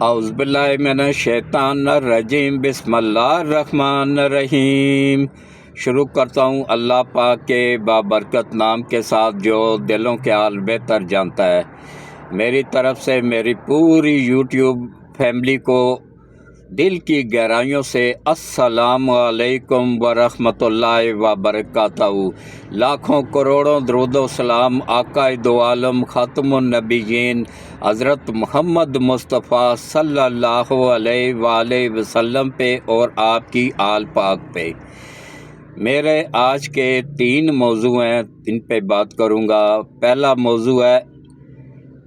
اعوذ باللہ من الشیطان الرجیم، بسم اللہ الرحمن الرحیم۔ شروع کرتا ہوں اللہ پاک کے بابرکت نام کے ساتھ جو دلوں کے حال بہتر جانتا ہے۔ میری طرف سے میری پوری یوٹیوب فیملی کو دل کی گہرائیوں سے السلام علیکم ورحمۃ اللہ وبرکاتہ۔ لاکھوں کروڑوں درود و سلام آقا دو عالم خاتم النبیین حضرت محمد مصطفیٰ صلی اللہ علیہ وآلہ وسلم پہ اور آپ کی آل پاک پہ۔ میرے آج کے 3 موضوع ہیں، ان پہ بات کروں گا۔ پہلا موضوع ہے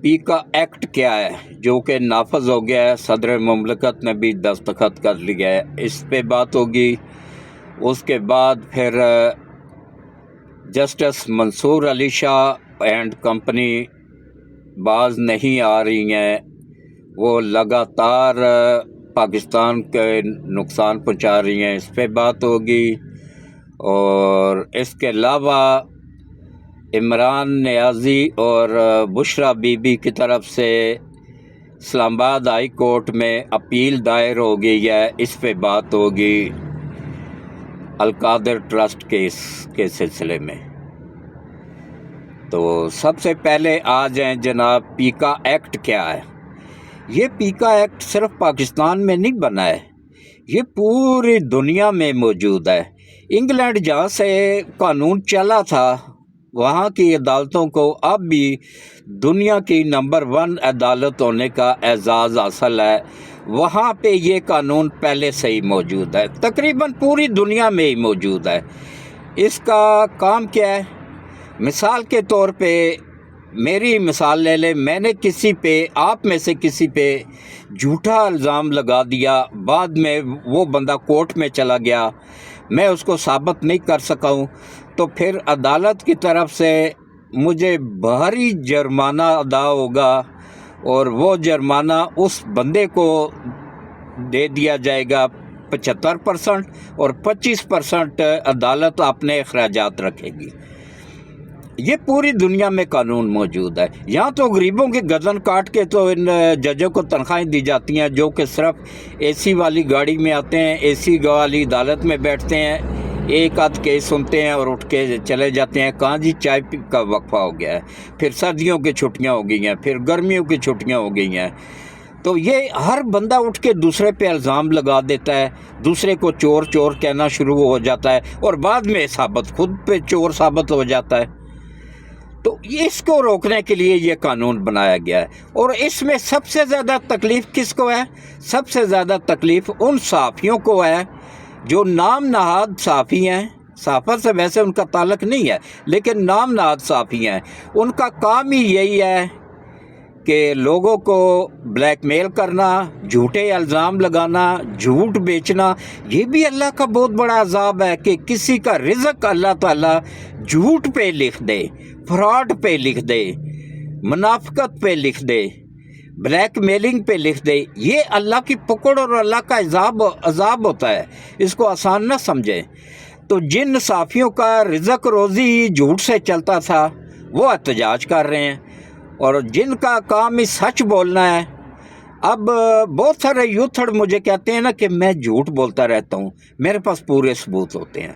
پیکا ایکٹ کیا ہے، جو کہ نافذ ہو گیا ہے، صدر مملکت نے بھی دستخط کر لیا ہے، اس پہ بات ہوگی۔ اس کے بعد پھر justice Mansoor Ali Shah and company باز نہیں آ رہی ہیں، وہ لگاتار پاکستان کے نقصان پہنچا رہی ہیں، اس پہ بات ہوگی۔ اور اس کے علاوہ عمران نیازی اور بشرا بی بی کی طرف سے اسلام آباد ہائی کورٹ میں اپیل دائر ہو گئی ہے، اس پہ بات ہوگی القادر ٹرسٹ کیس کے سلسلے میں۔ تو سب سے پہلے آ جائیں جناب، پیکا ایکٹ کیا ہے؟ یہ پیکا ایکٹ صرف پاکستان میں نہیں بنا ہے، یہ پوری دنیا میں موجود ہے۔ انگلینڈ جہاں سے قانون چلا تھا، وہاں کی عدالتوں کو اب بھی دنیا کی نمبر 1 عدالت ہونے کا اعزاز حاصل ہے۔ وہاں پہ یہ قانون پہلے سے ہی موجود ہے، تقریباً پوری دنیا میں ہی موجود ہے۔ اس کا کام کیا ہے؟ مثال کے طور پہ میری مثال لے لیں، میں نے کسی پہ، آپ میں سے کسی پہ جھوٹا الزام لگا دیا، بعد میں وہ بندہ کورٹ میں چلا گیا، میں اس کو ثابت نہیں کر سکا ہوں، تو پھر عدالت کی طرف سے مجھے بھاری جرمانہ ادا ہوگا، اور وہ جرمانہ اس بندے کو دے دیا جائے گا 75%، اور 25% عدالت اپنے اخراجات رکھے گی۔ یہ پوری دنیا میں قانون موجود ہے۔ یہاں تو غریبوں کی گردن کاٹ کے تو ان ججوں کو تنخواہیں دی جاتی ہیں، جو کہ صرف اے سی والی گاڑی میں آتے ہیں، اے سی والی عدالت میں بیٹھتے ہیں، ایک آدھ کیس سنتے ہیں اور اٹھ کے چلے جاتے ہیں۔ کہاں جی چائے کا وقفہ ہو گیا ہے، پھر سردیوں کی چھٹیاں ہو گئی ہیں، پھر گرمیوں کی چھٹیاں ہو گئی ہیں۔ تو یہ ہر بندہ اٹھ کے دوسرے پہ الزام لگا دیتا ہے، دوسرے کو چور چور کہنا شروع ہو جاتا ہے، اور بعد میں خود پہ چور ثابت ہو جاتا ہے۔ تو اس کو روکنے کے لیے یہ قانون بنایا گیا ہے۔ اور اس میں سب سے زیادہ تکلیف کس کو ہے؟ سب سے زیادہ تکلیف ان صحافیوں کو ہے جو نام نہاد صحافی ہیں۔ صحافت سے ویسے ان کا تعلق نہیں ہے، لیکن نام نہاد صحافی ہیں۔ ان کا کام ہی یہی ہے کہ لوگوں کو بلیک میل کرنا، جھوٹے الزام لگانا، جھوٹ بیچنا۔ یہ بھی اللہ کا بہت بڑا عذاب ہے کہ کسی کا رزق اللہ تعالیٰ جھوٹ پہ لکھ دے، فراڈ پہ لکھ دے، منافقت پہ لکھ دے، بلیک میلنگ پہ لکھ دے۔ یہ اللہ کی پکڑ اور اللہ کا عذاب ہوتا ہے، اس کو آسان نہ سمجھیں۔ تو جن صحافیوں کا رزق روزی جھوٹ سے چلتا تھا، وہ احتجاج کر رہے ہیں، اور جن کا کام ہی سچ بولنا ہے، اب بہت سارے یوتھڑ مجھے کہتے ہیں نا کہ میں جھوٹ بولتا رہتا ہوں، میرے پاس پورے ثبوت ہوتے ہیں۔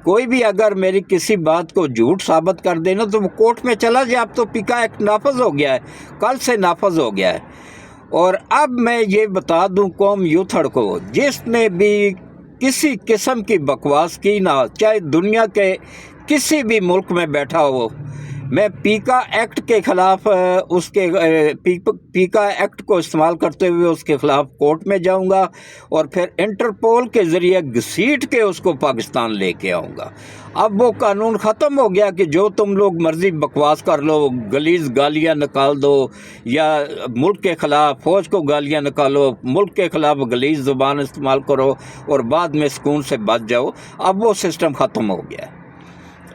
کوئی بھی اگر میری کسی بات کو جھوٹ ثابت کر دینا تو وہ کورٹ میں چلا جائے۔ اب تو پیکا ایکٹ نافذ ہو گیا ہے، کل سے نافذ ہو گیا ہے۔ اور اب میں یہ بتا دوں قوم یوتھڑ کو، جس نے بھی کسی قسم کی بکواس کی نہ، چاہے دنیا کے کسی بھی ملک میں بیٹھا ہو، میں پیکا ایکٹ کے خلاف پیکا ایکٹ کو استعمال کرتے ہوئے اس کے خلاف کورٹ میں جاؤں گا، اور پھر انٹرپول کے ذریعے گھسیٹ کے اس کو پاکستان لے کے آؤں گا۔ اب وہ قانون ختم ہو گیا کہ جو تم لوگ مرضی بکواس کر لو، غلیظ گالیاں نکال دو، یا ملک کے خلاف فوج کو گالیاں نکالو، ملک کے خلاف غلیظ زبان استعمال کرو، اور بعد میں سکون سے بچ جاؤ۔ اب وہ سسٹم ختم ہو گیا ہے۔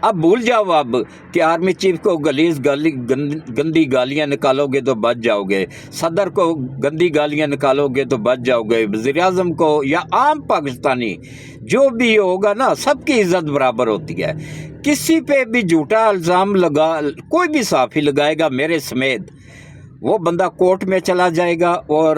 اب بھول جاؤ اب کہ آرمی چیف کو گندی گالیاں نکالو گے تو بچ جاؤ گے، صدر کو گندی گالیاں نکالو گے تو بچ جاؤ گے، وزیر اعظم کو، یا عام پاکستانی جو بھی ہوگا نا، سب کی عزت برابر ہوتی ہے۔ کسی پہ بھی جھوٹا الزام کوئی بھی صحافی لگائے گا میرے سمیت، وہ بندہ کورٹ میں چلا جائے گا، اور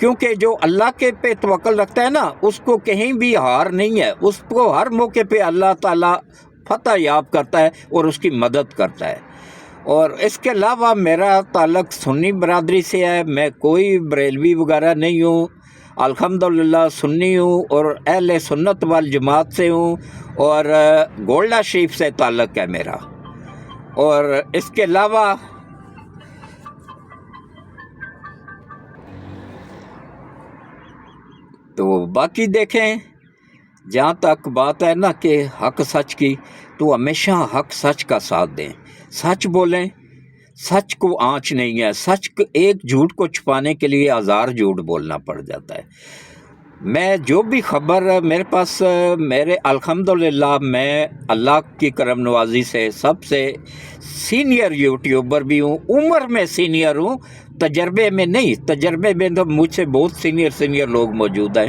کیونکہ جو اللہ کے پہ توکل رکھتا ہے نا اس کو کہیں بھی ہار نہیں ہے، اس کو ہر موقع پہ اللہ تعالیٰ فتح یاب کرتا ہے اور اس کی مدد کرتا ہے۔ اور اس کے علاوہ میرا تعلق سنی برادری سے ہے، میں کوئی بریلوی وغیرہ نہیں ہوں، الحمدللہ سنی ہوں اور اہل سنت والجماعت سے ہوں، اور گولڈا شریف سے تعلق ہے میرا۔ اور اس کے علاوہ تو باقی دیکھیں، جہاں تک بات ہے نا کہ حق سچ کی، تو ہمیشہ حق سچ کا ساتھ دیں، سچ بولیں، سچ کو آنچ نہیں ہے، ایک جھوٹ کو چھپانے کے لیے 1000 جھوٹ بولنا پڑ جاتا ہے۔ میں جو بھی خبر میرے پاس، میرے الحمدللہ میں اللہ کی کرم نوازی سے سب سے سینئر یوٹیوبر بھی ہوں، عمر میں سینئر ہوں، تجربے میں نہیں، تجربے میں تو مجھ سے بہت سینئر لوگ موجود ہیں،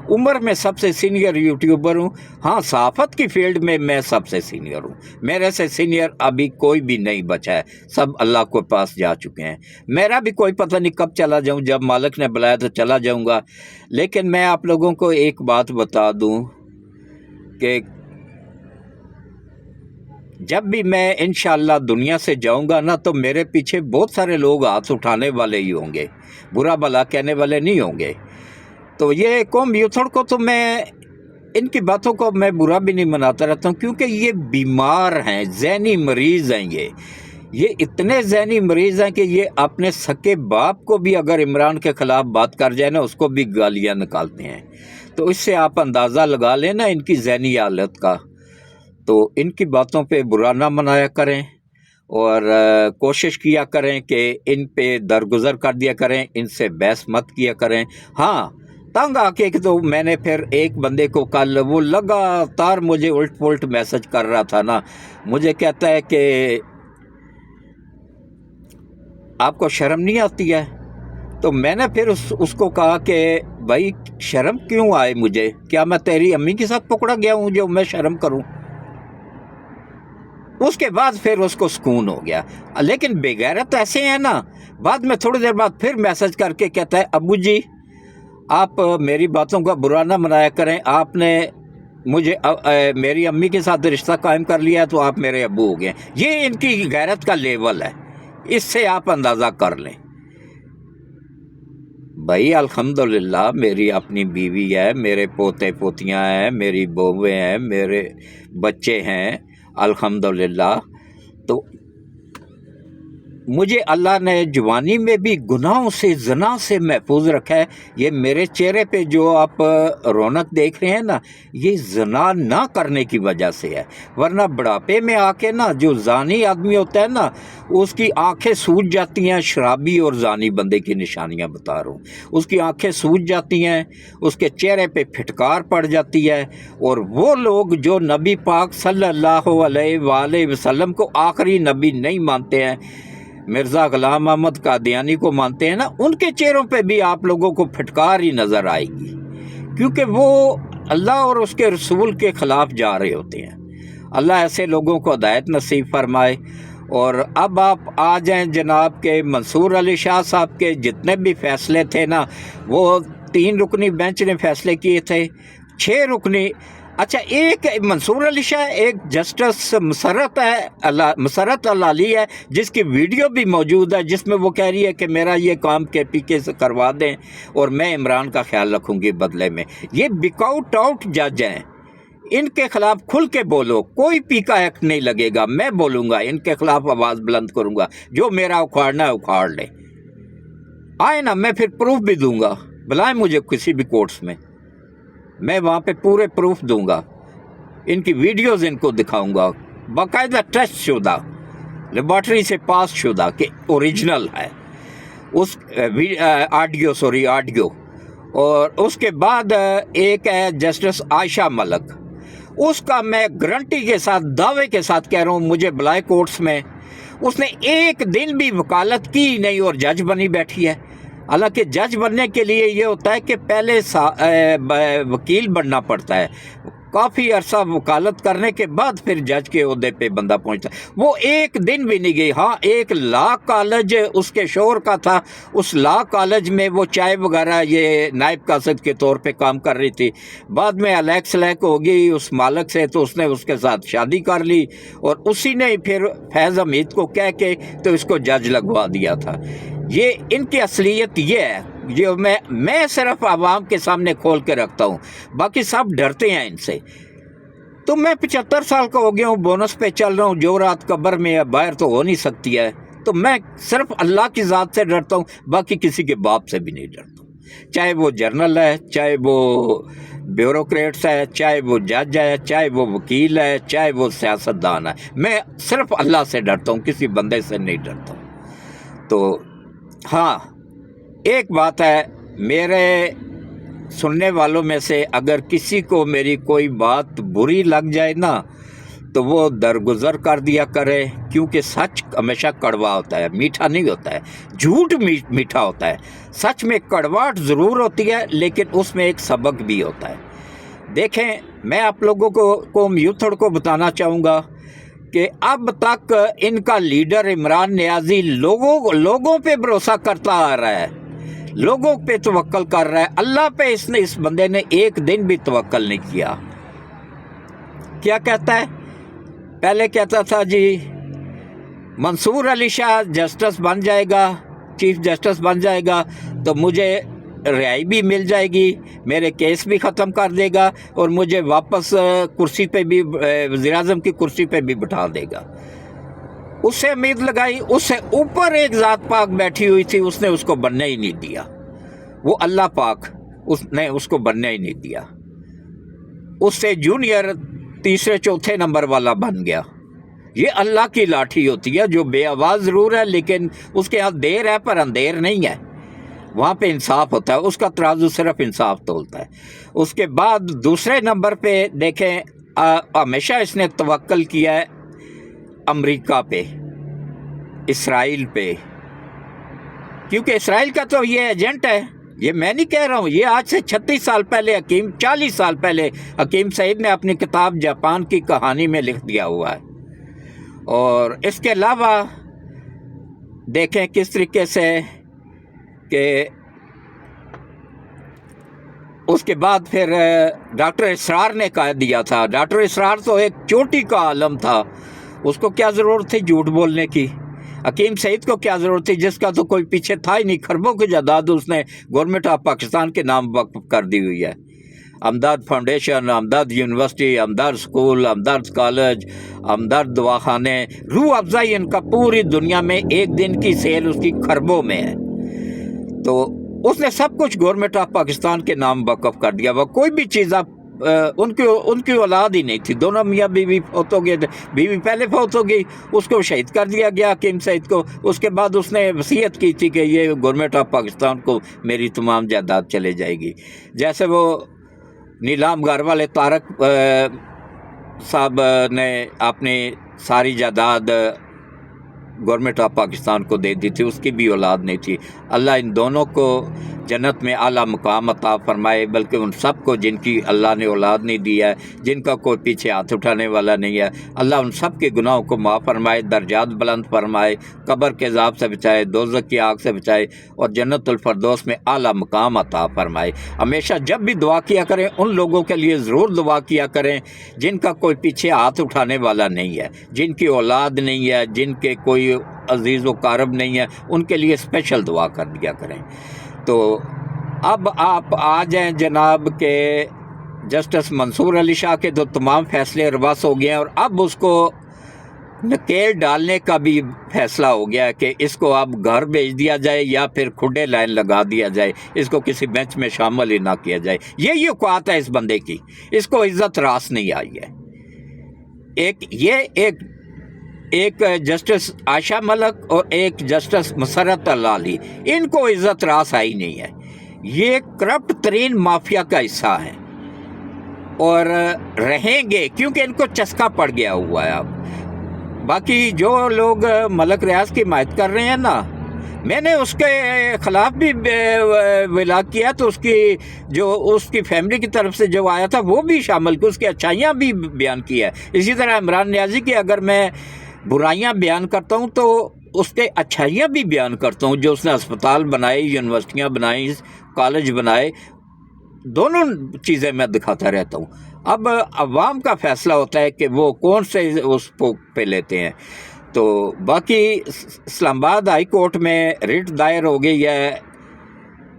عمر میں سب سے سینئر یوٹیوبر ہوں۔ ہاں، صحافت کی فیلڈ میں میں سب سے سینئر ہوں، میرے سے سینئر ابھی کوئی بھی نہیں بچا ہے، سب اللہ کے پاس جا چکے ہیں۔ میرا بھی کوئی پتہ نہیں کب چلا جاؤں، جب مالک نے بلایا تو چلا جاؤں گا۔ لیکن میں آپ لوگوں کو ایک بات بتا دوں کہ جب بھی میں انشاءاللہ دنیا سے جاؤں گا نا تو میرے پیچھے بہت سارے لوگ ہاتھ اٹھانے والے ہی ہوں گے، برا بھلا کہنے والے نہیں ہوں گے۔ تو یہ قوم یوتھڑ کو تو میں ان کی باتوں کو میں برا بھی نہیں مناتا رہتا ہوں، کیونکہ یہ بیمار ہیں، ذہنی مریض ہیں، یہ اتنے ذہنی مریض ہیں کہ یہ اپنے سکے باپ کو بھی اگر عمران کے خلاف بات کر جائے نا اس کو بھی گالیاں نکالتے ہیں۔ تو اس سے آپ اندازہ لگا لیں نا ان کی ذہنی حالت کا۔ تو ان کی باتوں پہ برا نہ منایا کریں اور کوشش کیا کریں کہ ان پہ درگزر کر دیا کریں، ان سے بحث مت کیا کریں۔ ہاں، تنگ آ کے تو میں نے پھر ایک بندے کو کل، وہ لگاتار مجھے الٹ پلٹ میسج کر رہا تھا نا، مجھے کہتا ہے کہ آپ کو شرم نہیں آتی ہے؟ تو میں نے پھر اس کو کہا کہ بھائی شرم کیوں آئے مجھے؟ کیا میں تیری امی کے ساتھ پکڑا گیا ہوں جو میں شرم کروں؟ اس کے بعد پھر اس کو سکون ہو گیا۔ لیکن بے غیرت ایسے ہیں نا، بعد میں تھوڑی دیر بعد پھر میسج کر کے کہتا ہے ابو جی آپ میری باتوں کا برا نہ منایا کریں، آپ نے مجھے میری امی کے ساتھ رشتہ قائم کر لیا تو آپ میرے ابو ہو گئے۔ یہ ان کی غیرت کا لیول ہے، اس سے آپ اندازہ کر لیں۔ بھائی الحمدللہ میری اپنی بیوی ہے، میرے پوتے پوتیاں ہیں، میری بہویں ہیں، میرے بچے ہیں الحمدللہ۔ تو مجھے اللہ نے جوانی میں بھی گناہوں سے، زنا سے محفوظ رکھا ہے۔ یہ میرے چہرے پہ جو آپ رونق دیکھ رہے ہیں نا، یہ زنا نہ کرنے کی وجہ سے ہے، ورنہ بڑھاپے میں آ کے نا جو زانی آدمی ہوتا ہے نا اس کی آنکھیں سوج جاتی ہیں۔ شرابی اور زانی بندے کی نشانیاں بتا رہا ہوں، اس کی آنکھیں سوج جاتی ہیں، اس کے چہرے پہ پھٹکار پڑ جاتی ہے۔ اور وہ لوگ جو نبی پاک صلی اللہ علیہ وآلہ وسلم کو آخری نبی نہیں مانتے ہیں، مرزا غلام احمد قادیانی کو مانتے ہیں نا، ان کے چہروں پہ بھی آپ لوگوں کو پھٹکار ہی نظر آئے گی، کیونکہ وہ اللہ اور اس کے رسول کے خلاف جا رہے ہوتے ہیں۔ اللہ ایسے لوگوں کو ہدایت نصیب فرمائے۔ اور اب آپ آ جائیں جناب کے منصور علی شاہ صاحب کے جتنے بھی فیصلے تھے نا، وہ 3 رکنی بینچ نے فیصلے کیے تھے، 6 رکنی، اچھا ایک منصور علی شاہ، ایک جسٹس مسرت علالی ہے جس کی ویڈیو بھی موجود ہے، جس میں وہ کہہ رہی ہے کہ میرا یہ کام کے پی کے سے کروا دیں اور میں عمران کا خیال رکھوں گی بدلے میں۔ یہ بیکاؤٹ آؤٹ جج ہیں، ان کے خلاف کھل کے بولو، کوئی پیکا ایکٹ نہیں لگے گا، میں بولوں گا ان کے خلاف، آواز بلند کروں گا، جو میرا اکھاڑنا ہے اکھاڑ لے، آئے نا، میں پھر پروف بھی دوں گا، بلائیں مجھے کسی بھی کورٹس میں وہاں پہ پورے پروف دوں گا، ان کی ویڈیوز ان کو دکھاؤں گا، باقاعدہ ٹیسٹ شدہ، لیبارٹری سے پاس شدہ کہ اوریجنل ہے اس آڈیو۔ اور اس کے بعد ایک ہے جسٹس عائشہ ملک، اس کا میں گارنٹی کے ساتھ، دعوے کے ساتھ کہہ رہا ہوں، مجھے بلائے کورٹس میں، اس نے ایک دن بھی وکالت کی نہیں اور جج بنی بیٹھی ہے۔ حالانکہ جج بننے کے لیے یہ ہوتا ہے کہ پہلے وکیل بننا پڑتا ہے، کافی عرصہ وکالت کرنے کے بعد پھر جج کے عہدے پہ بندہ پہنچتا. وہ ایک دن بھی نہیں گئی. ہاں ایک لا کالج اس کے شوہر کا تھا, اس لا کالج میں وہ چائے وغیرہ یہ نائب قاصد کے طور پہ کام کر رہی تھی. بعد میں الیک سلیک ہو گئی اس مالک سے, تو اس نے اس کے ساتھ شادی کر لی, اور اسی نے پھر فیض حمید کو کہہ کے تو اس کو جج لگوا دیا تھا. یہ ان کی اصلیت یہ ہے جو میں صرف عوام کے سامنے کھول کے رکھتا ہوں, باقی سب ڈرتے ہیں ان سے. تو میں 75 سال کا ہو گیا ہوں, بونس پہ چل رہا ہوں, جو رات قبر میں ہے باہر تو ہو نہیں سکتی ہے. تو میں صرف اللہ کی ذات سے ڈرتا ہوں, باقی کسی کے باپ سے بھی نہیں ڈرتا ہوں, چاہے وہ جرنل ہے, چاہے وہ بیوروکریٹس ہے, چاہے وہ جج ہے, چاہے وہ وکیل ہے, چاہے وہ سیاستدان ہے. میں صرف اللہ سے ڈرتا ہوں, کسی بندے سے نہیں ڈرتا ہوں. تو ہاں ایک بات ہے, میرے سننے والوں میں سے اگر کسی کو میری کوئی بات بری لگ جائے نا, تو وہ درگزر کر دیا کرے, کیونکہ سچ ہمیشہ کڑوا ہوتا ہے, میٹھا نہیں ہوتا ہے. جھوٹ میٹھا ہوتا ہے, سچ میں کڑواہٹ ضرور ہوتی ہے, لیکن اس میں ایک سبق بھی ہوتا ہے. دیکھیں, میں آپ لوگوں کو قوم یوتھڑ کو بتانا چاہوں گا کہ اب تک ان کا لیڈر عمران نیازی لوگوں پہ بھروسہ کرتا آ رہا ہے, لوگوں پہ توکل کر رہا ہے. اللہ پہ اس بندے نے ایک دن بھی توکل نہیں کیا. کیا کہتا ہے, پہلے کہتا تھا جی منصور علی شاہ جسٹس بن جائے گا, چیف جسٹس بن جائے گا تو مجھے رہائی بھی مل جائے گی, میرے کیس بھی ختم کر دے گا, اور مجھے واپس کرسی پہ بھی, وزیر اعظم کی کرسی پہ بھی بٹھا دے گا. اس سے امید لگائی, اس سے اوپر ایک ذات پاک بیٹھی ہوئی تھی, اس نے اس کو بننے ہی نہیں دیا. وہ اللہ پاک, اس نے اس کو بننے ہی نہیں دیا. اس سے جونیئر تیسرے چوتھے نمبر والا بن گیا. یہ اللہ کی لاٹھی ہوتی ہے جو بے آواز ضرور ہے, لیکن اس کے ہاں دیر ہے پر اندھیر نہیں ہے. وہاں پہ انصاف ہوتا ہے, اس کا ترازو صرف انصاف تولتا ہے. اس کے بعد دوسرے نمبر پہ دیکھیں, ہمیشہ اس نے توکل کیا ہے امریکہ پہ, اسرائیل پہ, کیونکہ اسرائیل کا تو یہ ایجنٹ ہے. یہ میں نہیں کہہ رہا ہوں, یہ آج سے 36 سال پہلے 40 سال پہلے حکیم سعید نے اپنی کتاب جاپان کی کہانی میں لکھ دیا ہوا ہے. اور اس کے علاوہ دیکھیں کس طریقے سے کہ اس کے بعد پھر ڈاکٹر اسرار نے کہہ دیا تھا. ڈاکٹر اسرار تو ایک چوٹی کا عالم تھا, اس کو کیا ضرورت تھی جھوٹ بولنے کی. حکیم سعید کو کیا ضرورت تھی, جس کا تو کوئی پیچھے تھا ہی نہیں, خربوں کی جائیداد اس نے گورنمنٹ آف پاکستان کے نام وقف کر دی ہوئی ہے. امداد فاؤنڈیشن, امداد یونیورسٹی, امداد اسکول, امداد کالج, امداد دواخانے, روح افزائی ان کا پوری دنیا میں ایک دن کی سیل اس کی خربوں میں ہے. تو اس نے سب کچھ گورنمنٹ آف پاکستان کے نام وقف کر دیا. وہ کوئی بھی چیز آپ ان کی اولاد ہی نہیں تھی, دونوں میاں بیوی فوت ہو گئے, بیوی پہلے فوت ہو گئی, اس کو شہید کر دیا گیا حکیم سعید کو. اس کے بعد اس نے وصیت کی تھی کہ یہ گورنمنٹ آف پاکستان کو میری تمام جائیداد چلے جائے گی. جیسے وہ نیلام گھر والے طارق صاحب نے اپنی ساری جائیداد گورنمنٹ آف پاکستان کو دے دی تھی, اس کی بھی اولاد نہیں تھی. اللہ ان دونوں کو جنت میں اعلیٰ مقام عطا فرمائے, بلکہ ان سب کو جن کی اللہ نے اولاد نہیں دی ہے, جن کا کوئی پیچھے ہاتھ اٹھانے والا نہیں ہے, اللہ ان سب کے گناہوں کو معاف فرمائے, درجات بلند فرمائے, قبر کے عذاب سے بچائے, دوزخ کی آگ سے بچائے, اور جنت الفردوس میں اعلیٰ مقام عطا فرمائے. ہمیشہ جب بھی دعا کیا کریں ان لوگوں کے لیے ضرور دعا کیا کریں جن کا کوئی پیچھے ہاتھ اٹھانے والا نہیں ہے, جن کی اولاد نہیں ہے, جن کے کوئی عزیز و قارب نہیں ہے, ان کے لیے اسپیشل دعا کر دیا کریں. تو اب آپ آ جائیں جناب کہ جسٹس منصور علی شاہ کے تو تمام فیصلے رواس ہو گئے ہیں, اور اب اس کو نکیل ڈالنے کا بھی فیصلہ ہو گیا ہے کہ اس کو اب گھر بھیج دیا جائے یا پھر کھڈے لائن لگا دیا جائے, اس کو کسی بینچ میں شامل ہی نہ کیا جائے. یہی اوقات ہے اس بندے کی, اس کو عزت راس نہیں آئی ہے. ایک جسٹس عائشہ ملک اور ایک جسٹس مسرت اللہ علی, ان کو عزت راس آئی نہیں ہے. یہ کرپٹ ترین مافیا کا حصہ ہے اور رہیں گے, کیونکہ ان کو چسکا پڑ گیا ہوا ہے. اب باقی جو لوگ ملک ریاض کی حمایت کر رہے ہیں نا, میں نے اس کے خلاف بھی ولاگ کیا تو اس کی فیملی کی طرف سے جو آیا تھا وہ بھی شامل کیا، اس کی اچھائیاں بھی بیان کی ہے۔ اسی طرح عمران نیازی کی اگر میں برائیاں بیان کرتا ہوں تو اس کے اچھائیاں بھی بیان کرتا ہوں، جو اس نے اسپتال بنائے، یونیورسٹیاں بنائیں، کالج بنائے، دونوں چیزیں میں دکھاتا رہتا ہوں۔ اب عوام کا فیصلہ ہوتا ہے کہ وہ کون سے اس پہ لیتے ہیں۔ تو باقی اسلام آباد ہائی کورٹ میں ریٹ دائر ہو گئی ہے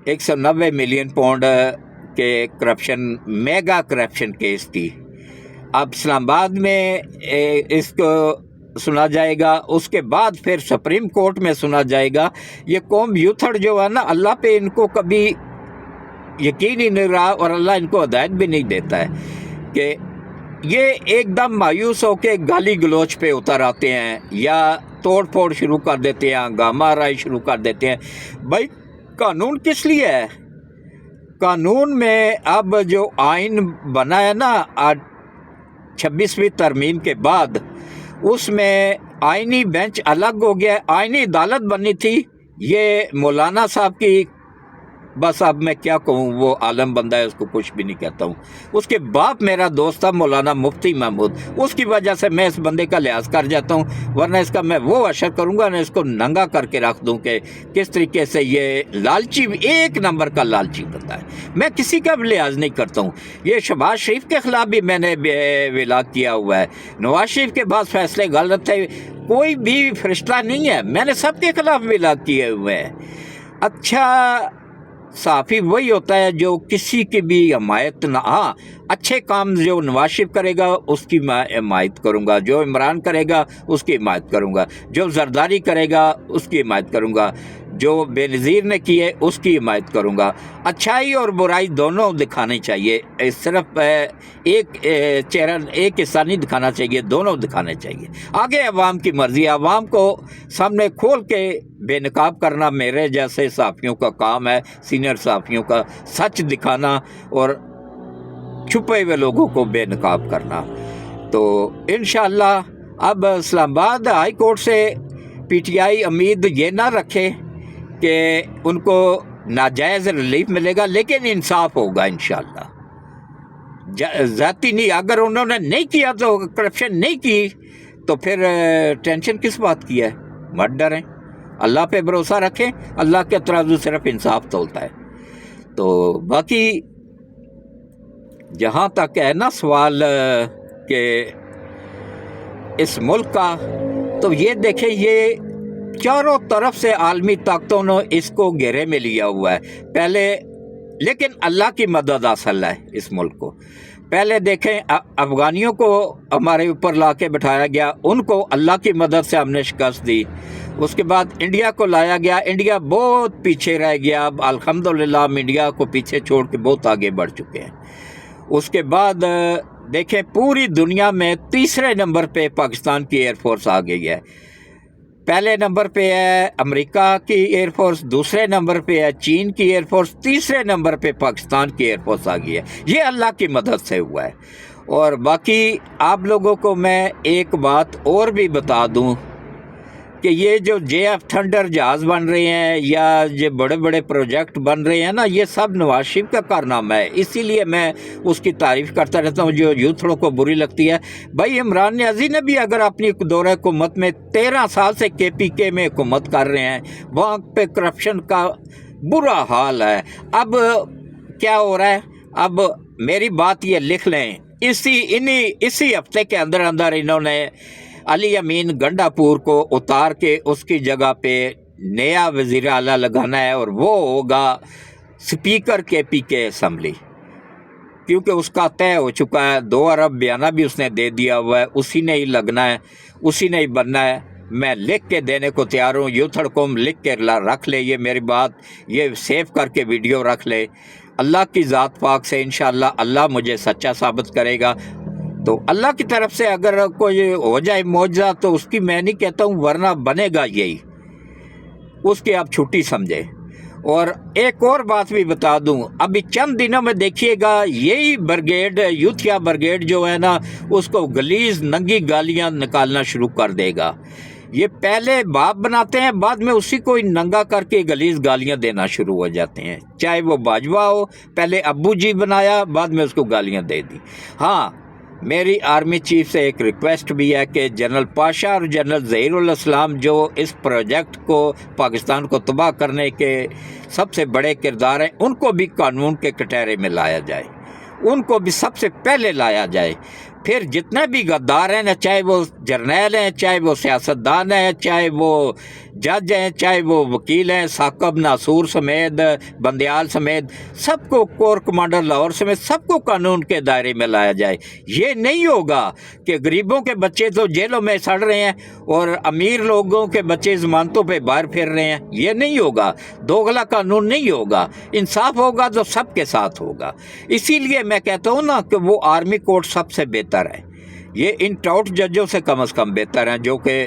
190 ملین پاؤنڈ کے کرپشن، میگا کرپشن کیس کی۔ اب اسلام آباد میں اس کو سنا جائے گا، اس کے بعد پھر سپریم کورٹ میں سنا جائے گا۔ یہ قوم یوتھڑ جو ہے نا، اللہ پہ ان کو کبھی یقین ہی نہیں رہا اور اللہ ان کو ہدایت بھی نہیں دیتا ہے کہ یہ ایک دم مایوس ہو کے گالی گلوچ پہ اتر آتے ہیں یا توڑ پھوڑ شروع کر دیتے ہیں، ہنگامہ آرائی شروع کر دیتے ہیں۔ بھائی قانون کس لیے ہے؟ قانون میں اب جو آئین بنا ہے نا 26ویں ترمیم کے بعد، اس میں آئینی بینچ الگ ہو گیا ہے، آئینی عدالت بنی تھی۔ یہ مولانا صاحب کی، بس اب میں کیا کہوں، وہ عالم بندہ ہے، اس کو کچھ بھی نہیں کہتا ہوں۔ اس کے باپ میرا دوست تھا مولانا مفتی محمود، اس کی وجہ سے میں اس بندے کا لحاظ کر جاتا ہوں، ورنہ اس کا میں وہ اشر کروں گا نا، اس کو ننگا کر کے رکھ دوں کہ کس طریقے سے یہ لالچی، ایک نمبر کا لالچی بندہ ہے۔ میں کسی کا بھی لحاظ نہیں کرتا ہوں۔ یہ شہباز شریف کے خلاف بھی میں نے ولاگ کیا ہوا ہے، نواز شریف کے بعد فیصلے غلط تھے، کوئی بھی فرشتہ نہیں ہے، میں نے سب کے خلاف ولاگ کیے ہوئے ہیں۔ اچھا صحافی وہی ہوتا ہے جو کسی کی بھی حمایت نہ، ہاں اچھے کام جو نواز شریف کرے گا اس کی میں حمایت کروں گا، جو عمران کرے گا اس کی حمایت کروں گا، جو زرداری کرے گا اس کی حمایت کروں گا، جو بے نظیر نے کی ہے اس کی حمایت کروں گا۔ اچھائی اور برائی دونوں دکھانی چاہیے، صرف ایک چہرہ، ایک حصہ نہیں دکھانا چاہیے، دونوں دکھانے چاہیے۔ آگے عوام کی مرضی، عوام کو سامنے کھول کے بے نقاب کرنا میرے جیسے صحافیوں کا کام ہے، سینئر صحافیوں کا، سچ دکھانا اور چھپے ہوئے لوگوں کو بے نقاب کرنا۔ تو انشاءاللہ اب اسلام آباد ہائی کورٹ سے پی ٹی آئی امید یہ نہ رکھے کہ ان کو ناجائز ریلیف ملے گا، لیکن انصاف ہوگا انشاءاللہ، ذاتی نہیں۔ اگر انہوں نے نہیں کیا تو کرپشن نہیں کی تو پھر ٹینشن کس بات کی ہے؟ مت ڈریں، اللہ پہ بھروسہ رکھیں، اللہ کے ترازو صرف انصاف تولتا ہے۔ تو باقی جہاں تک ہے نا سوال کہ اس ملک کا، تو یہ دیکھیں یہ چاروں طرف سے عالمی طاقتوں نے اس کو گھیرے میں لیا ہوا ہے پہلے، لیکن اللہ کی مدد حاصل ہے اس ملک کو۔ پہلے دیکھیں افغانیوں کو ہمارے اوپر لا کے بٹھایا گیا، ان کو اللہ کی مدد سے ہم نے شکست دی۔ اس کے بعد انڈیا کو لایا گیا، انڈیا بہت پیچھے رہ گیا، اب الحمدللہ ہم انڈیا کو پیچھے چھوڑ کے بہت آگے بڑھ چکے ہیں۔ اس کے بعد دیکھیں پوری دنیا میں تیسرے نمبر پہ پاکستان کی ایئر فورس آ گئی ہے۔ پہلے نمبر پہ ہے امریکہ کی ایئر فورس، دوسرے نمبر پہ ہے چین کی ایئر فورس، تیسرے نمبر پہ پاکستان کی ایئر فورس آ گئی ہے۔ یہ اللہ کی مدد سے ہوا ہے۔ اور باقی آپ لوگوں کو میں ایک بات اور بھی بتا دوں کہ یہ جو جے ایف تھنڈر جہاز بن رہے ہیں یا یہ بڑے بڑے پروجیکٹ بن رہے ہیں نا، یہ سب نواز شریف کا کارنامہ ہے، اسی لیے میں اس کی تعریف کرتا رہتا ہوں جو یوتھڑوں کو بری لگتی ہے۔ بھائی عمران نیازی نے بھی اگر اپنی دورہ حکومت میں 13 سال سے کے پی کے میں حکومت کر رہے ہیں، وہاں پہ کرپشن کا برا حال ہے۔ اب کیا ہو رہا ہے؟ اب میری بات یہ لکھ لیں، اسی ہفتے کے اندر انہوں نے علی امین گنڈا پور کو اتار کے اس کی جگہ پہ نیا وزیر اعلیٰ لگانا ہے، اور وہ ہوگا سپیکر کے پی کے اسمبلی، کیونکہ اس کا طے ہو چکا ہے، 2 ارب بیانہ بھی اس نے دے دیا ہوا ہے، اسی نے ہی لگنا ہے، اسی نے ہی بننا ہے۔ میں لکھ کے دینے کو تیار ہوں، یوتھڑ قوم لکھ کے رکھ لے، یہ میری بات یہ سیو کر کے ویڈیو رکھ لے۔ اللہ کی ذات پاک سے انشاءاللہ اللہ مجھے سچا ثابت کرے گا، تو اللہ کی طرف سے اگر کوئی ہو جائے معجزہ تو اس کی میں نہیں کہتا ہوں، ورنہ بنے گا یہی، اس کی آپ چھٹی سمجھیں۔ اور ایک اور بات بھی بتا دوں، ابھی چند دنوں میں دیکھیے گا یہی برگیڈ، یوتھیا برگیڈ جو ہے نا، اس کو گلیز ننگی گالیاں نکالنا شروع کر دے گا۔ یہ پہلے باپ بناتے ہیں، بعد میں اسی کو ننگا کر کے غلیظ گالیاں دینا شروع ہو جاتے ہیں، چاہے وہ باجوہ ہو، پہلے ابو جی بنایا، بعد میں اس کو گالیاں دے دی۔ ہاں، میری آرمی چیف سے ایک ریکویسٹ بھی ہے کہ جنرل پاشا اور جنرل ظہیر الاسلام جو اس پروجیکٹ کو پاکستان کو تباہ کرنے کے سب سے بڑے کردار ہیں، ان کو بھی قانون کے کٹہرے میں لایا جائے، ان کو بھی سب سے پہلے لایا جائے۔ پھر جتنے بھی غدار ہیں نا، چاہے وہ جرنیل ہیں، چاہے وہ سیاستدان ہیں، چاہے وہ جج ہیں، چاہے وہ وکیل ہیں، ثاقب ناصور سمیت، بندیال سمیت، سب کو، کور کمانڈر لاہور سمیت سب کو قانون کے دائرے میں لایا جائے۔ یہ نہیں ہوگا کہ غریبوں کے بچے تو جیلوں میں سڑ رہے ہیں اور امیر لوگوں کے بچے ضمانتوں پہ باہر پھر رہے ہیں، یہ نہیں ہوگا، دوغلا قانون نہیں ہوگا۔ انصاف ہوگا تو سب کے ساتھ ہوگا۔ اسی لیے میں کہتا ہوں نا کہ وہ آرمی کورٹ سب سے بہتر ہے، یہ ان ٹاؤٹ ججوں سے کم از کم بہتر ہیں، جو کہ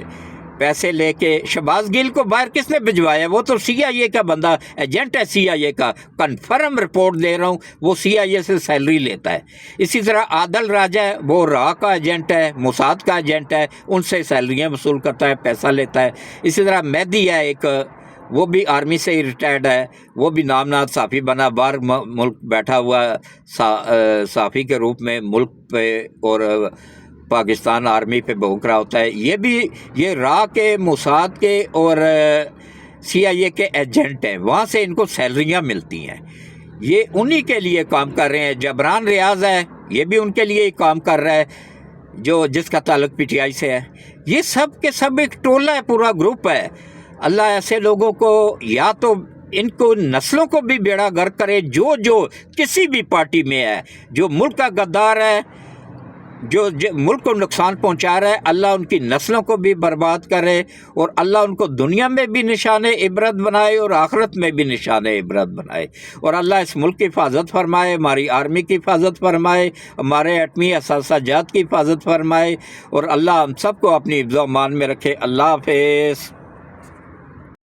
پیسے لے کے شہباز گل کو باہر کس نے بھجوایا؟ وہ تو سی آئی اے کا بندہ، ایجنٹ ہے سی آئی اے کا، کنفرم رپورٹ دے رہا ہوں، وہ سی آئی اے سے سیلری لیتا ہے۔ اسی طرح عادل راجہ ہے، وہ را کا ایجنٹ ہے، موساد کا ایجنٹ ہے، ان سے سیلریاں وصول کرتا ہے، پیسہ لیتا ہے۔ اسی طرح مہدی ہے ایک، وہ بھی آرمی سے ہی ریٹائرڈ ہے، وہ بھی نامناد صحافی بنا، باہر ملک بیٹھا ہوا صحافی کے روپ میں ملک پہ اور پاکستان آرمی پہ بھونک رہا ہوتا ہے۔ یہ بھی، یہ را کے، موساد کے اور سی آئی اے کے ایجنٹ ہیں، وہاں سے ان کو سیلریاں ملتی ہیں، یہ انہی کے لیے کام کر رہے ہیں۔ جبران ریاض ہے، یہ بھی ان کے لیے ہی کام کر رہا ہے، جس کا تعلق پی ٹی آئی سے ہے۔ یہ سب کے سب ایک ٹولہ ہے، پورا گروپ ہے۔ اللہ ایسے لوگوں کو، یا تو ان کو نسلوں کو بھی بیڑا غرق کرے، جو کسی بھی پارٹی میں ہے، جو ملک کا غدار ہے، جو ملک کو نقصان پہنچا رہا ہے، اللہ ان کی نسلوں کو بھی برباد کرے، اور اللہ ان کو دنیا میں بھی نشان عبرت بنائے اور آخرت میں بھی نشان عبرت بنائے، اور اللہ اس ملک کی حفاظت فرمائے، ہماری آرمی کی حفاظت فرمائے، ہمارے ایٹمی اثاثہ جات کی حفاظت فرمائے، اور اللہ ہم سب کو اپنی حفظ و امان میں رکھے۔ اللہ حافظ۔